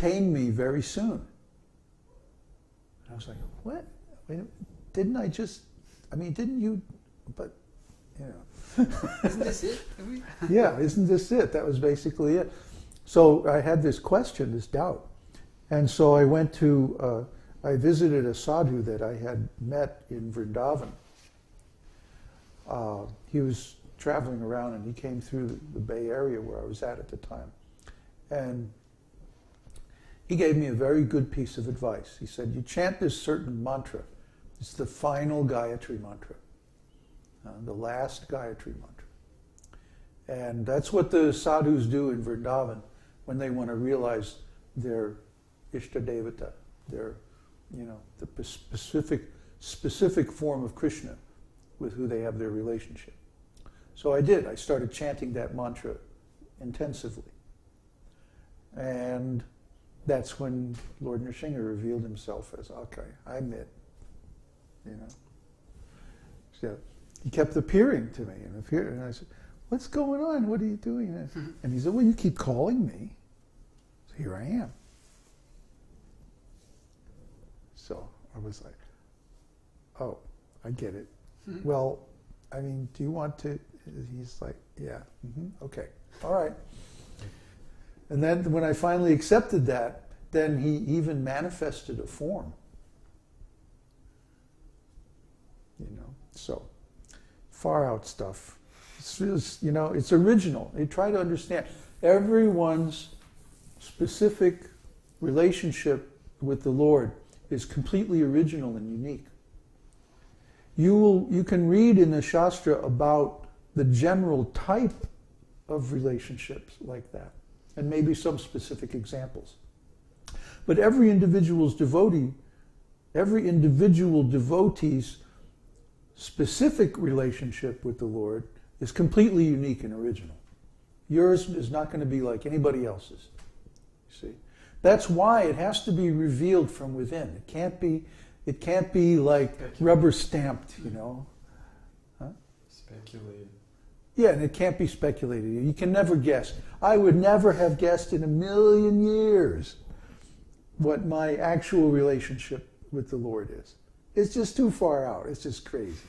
attain me very soon. And I was like, what? Wait, didn't I just, I mean, didn't you, but, you know. Isn't this it? Yeah, isn't this it? That was basically it. So I had this question, this doubt. And so I went to, I visited a sadhu that I had met in Vrindavan. He was traveling around and he came through the Bay Area where I was at the time. And he gave me a very good piece of advice. He said, you chant this certain mantra. It's the final Gayatri mantra, the last Gayatri mantra. And that's what the sadhus do in Vrindavan when they want to realize their Ishta Devata, their, you know, the specific form of Krishna with who they have their relationship. So I did. I started chanting that mantra intensively. And that's when Lord Nrsimha revealed himself as, okay, I'm it. You know. So he kept appearing to me and I said, what's going on? What are you doing? And he said, well, you keep calling me. So here I am. So I was like, oh, I get it. Well, I mean, do you want to? He's like, yeah, okay, all right. And then when I finally accepted that, then he even manifested a form. You know, so far out stuff. It's, you know, it's original. You try to understand everyone's specific relationship with the Lord is completely original and unique. You can read in the Shastra about the general type of relationships like that, and maybe some specific examples. But every individual devotee's specific relationship with the Lord is completely unique and original. Yours is not going to be like anybody else's. You see? That's why it has to be revealed from within. It can't be like rubber stamped, you know. Huh? Speculated. Yeah, and it can't be speculated. You can never guess. I would never have guessed in a million years what my actual relationship with the Lord is. It's just too far out. It's just crazy.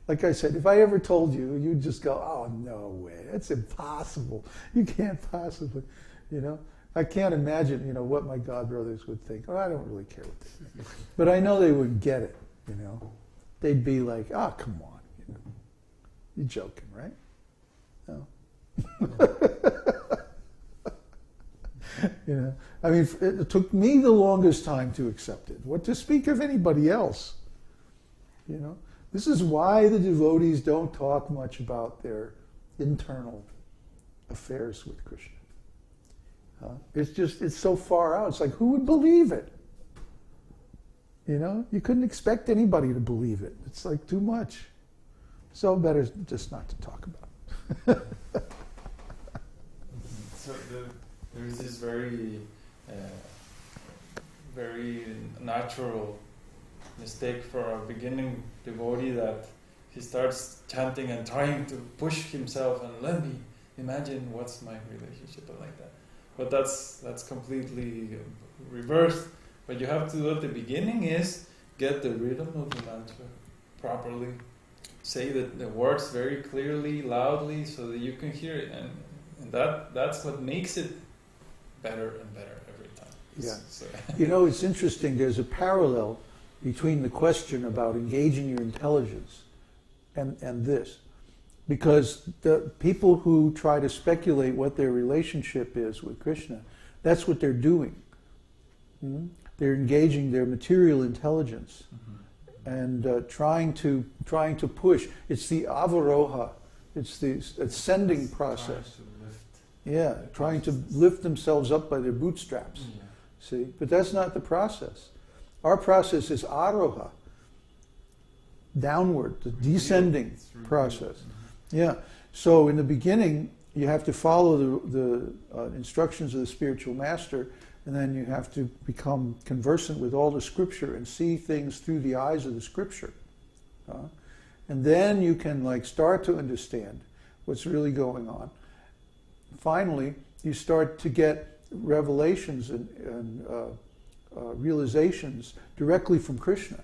Like I said, if I ever told you, you'd just go, oh, no way. That's impossible. You can't possibly, you know. I can't imagine, you know, what my godbrothers would think. Oh, I don't really care what they think. But I know they would get it, you know. They'd be like, oh, come on, you know. You're joking, right? No. You know, I mean, it took me the longest time to accept it. What to speak of anybody else? You know, this is why the devotees don't talk much about their internal affairs with Krishna. It's so far out. It's like, who would believe it? You know, you couldn't expect anybody to believe it. It's like too much. So better just not to talk about it. So there's this very natural mistake for a beginning devotee that he starts chanting and trying to push himself and let me imagine what's my relationship like that. But that's completely reversed. What you have to do at the beginning is get the rhythm of the mantra properly, say the words very clearly, loudly, so that you can hear it, and that's what makes it better and better every time. Yeah. So. You know, it's interesting. There's a parallel between the question about engaging your intelligence and this. Because the people who try to speculate what their relationship is with Krishna, that's what they're doing. Mm-hmm. They're engaging their material intelligence and trying to push. It's the avaroha. It's the ascending process. Trying to lift themselves up by their bootstraps. Yeah. See, but that's not the process. Our process is aroha, downward, the descending process. Yeah. So in the beginning, you have to follow the instructions of the spiritual master, and then you have to become conversant with all the scripture and see things through the eyes of the scripture. And then you can start to understand what's really going on. Finally, you start to get revelations and realizations directly from Krishna.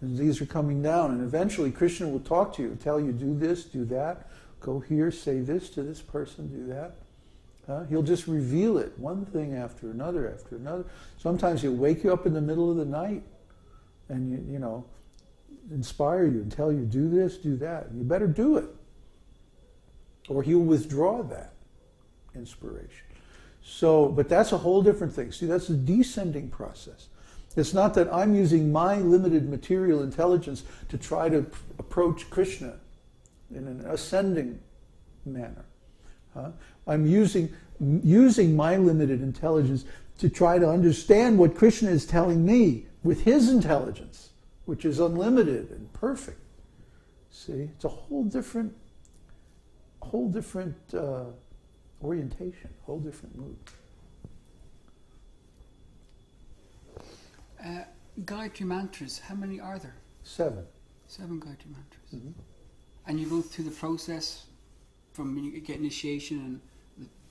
And these are coming down, and eventually Krishna will talk to you, tell you, do this, do that, go here, say this to this person, do that. He'll just reveal it, one thing after another after another. Sometimes he'll wake you up in the middle of the night and, you know, inspire you and tell you, do this, do that. And you better do it. Or he'll withdraw that inspiration. So, but that's a whole different thing. See, that's a descending process. It's not that I'm using my limited material intelligence to try to approach Krishna in an ascending manner. I'm using my limited intelligence to try to understand what Krishna is telling me with his intelligence, which is unlimited and perfect. See, it's a whole different orientation, whole different mood. Gayatri mantras, how many are there? 7. 7 Gayatri mantras. Mm-hmm. And you go through the process from when you get initiation and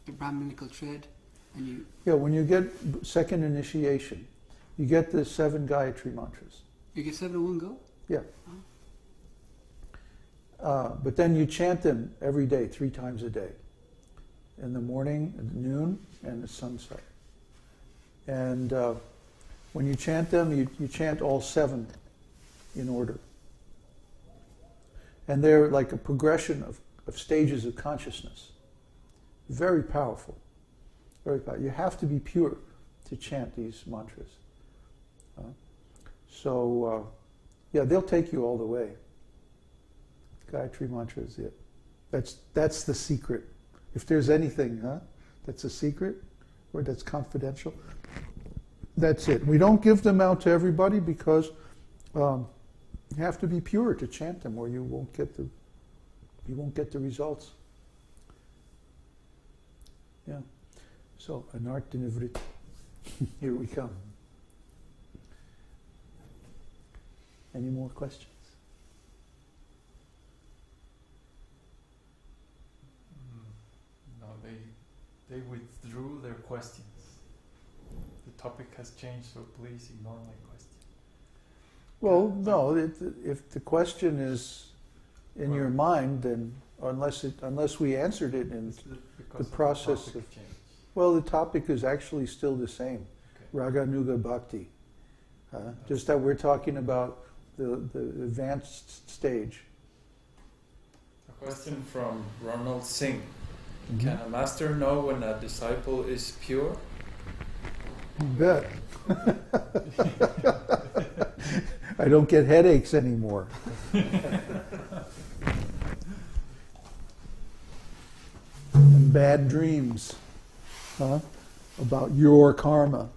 the Brahminical thread, and you... Yeah, when you get second initiation, you get the 7 Gayatri mantras. You get 7 in one go? Yeah. Oh. But then you chant them every day, 3 times a day. In the morning, at noon, and at sunset. And when you chant them, you chant all 7 in order. And they're like a progression of stages of consciousness. Very powerful. Very powerful. You have to be pure to chant these mantras. Yeah, they'll take you all the way. Gayatri mantra is it. That's the secret. If there's anything, that's a secret, or that's confidential, that's it. We don't give them out to everybody because you have to be pure to chant them, or you won't get the results. Yeah. So, anartha nivritti. Here we come. Any more questions? No, they withdrew their questions. The topic has changed, so please ignore my question. Well, no. If the question is in your mind, then unless we answered it in the process of change. Well, the topic is actually still the same. Okay. Raga Nuga Bhakti. Just that we're talking about the advanced stage. A question from Ronald Singh. Can a master know when a disciple is pure? You bet. I don't get headaches anymore. And bad dreams about your karma.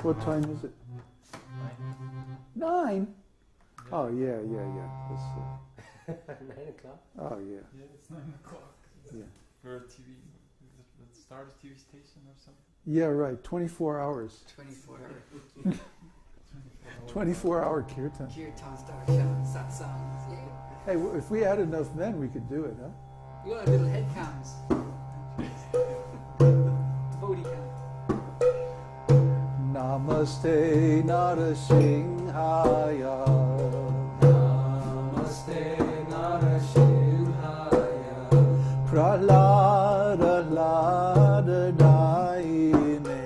What time is it? 9? Oh, yeah. That's, 9 o'clock? oh, yeah. Yeah, it's 9 o'clock. Yeah. For a TV, let's start a TV station or something. Yeah, right. 24 hours. 24 hours. 24-hour kīrtan. Kīrtans, darshans, satsangs, yeah. Hey, if we had enough men, we could do it, huh? You got little head cams. Devotee cam. Namaste Narasimhaya. Namaste Narasimhaya. Prahlada Lada Dayine.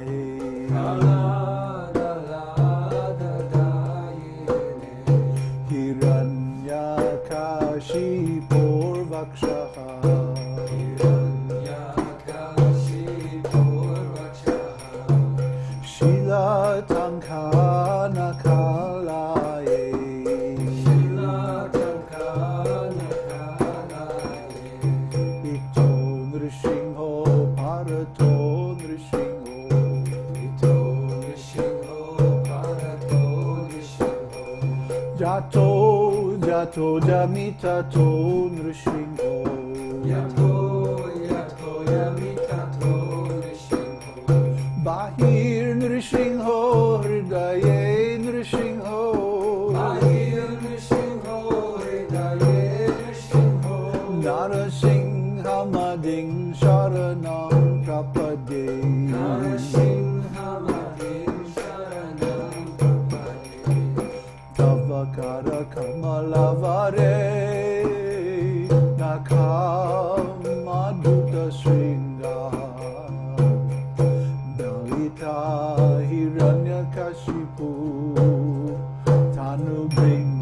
Prahlada Lada Dayine. Hiranyakashi Purvakshaha. Hiranyakashi Purvakshaha. Shila Tankana Kalaye. Shila Tankana Kalaye. Ito Nrishingho Parato Nrishingho. Ito Nrishingho Parato Nrishingho. Jato Jamitato Nrishingho. Yato Yamitato Nrishingho. Bahir Nrishingho Hridaye Nrishingho. Avakara Kamalavare Nakamaduta Sringa Dalita Hiranyakashipu Tanu Bring